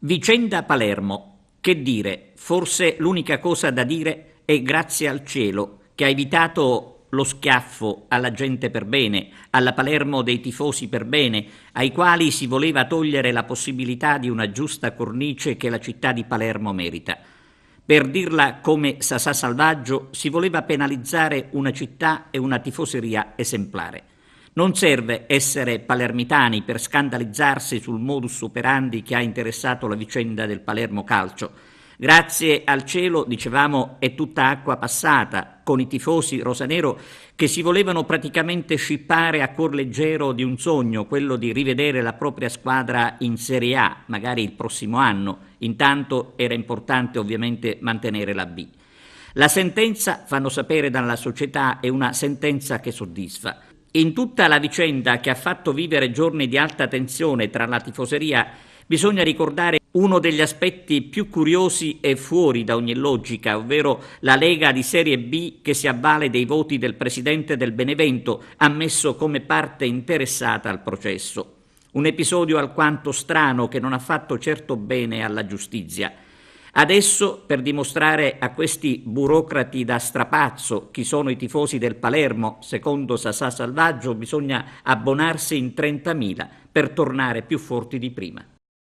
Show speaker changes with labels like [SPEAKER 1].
[SPEAKER 1] Vicenda Palermo. Che dire? Forse l'unica cosa da dire è grazie al cielo che ha evitato lo schiaffo alla gente per bene, alla Palermo dei tifosi per bene, ai quali si voleva togliere la possibilità di una giusta cornice che la città di Palermo merita. Per dirla come Sasà Salvaggio, si voleva penalizzare una città e una tifoseria esemplare. Non serve essere palermitani per scandalizzarsi sul modus operandi che ha interessato la vicenda del Palermo Calcio. Grazie al cielo, dicevamo, è tutta acqua passata, con i tifosi rosanero che si volevano praticamente scippare a cuor leggero di un sogno, quello di rivedere la propria squadra in Serie A, magari il prossimo anno. Intanto era importante ovviamente mantenere la B. La sentenza, fanno sapere dalla società, è una sentenza che soddisfa. In tutta la vicenda che ha fatto vivere giorni di alta tensione tra la tifoseria, bisogna ricordare uno degli aspetti più curiosi e fuori da ogni logica, ovvero la Lega di Serie B che si avvale dei voti del presidente del Benevento, ammesso come parte interessata al processo. Un episodio alquanto strano che non ha fatto certo bene alla giustizia. Adesso, per dimostrare a questi burocrati da strapazzo chi sono i tifosi del Palermo, secondo Sasà Salvaggio, bisogna abbonarsi in 30.000 per tornare più forti di prima.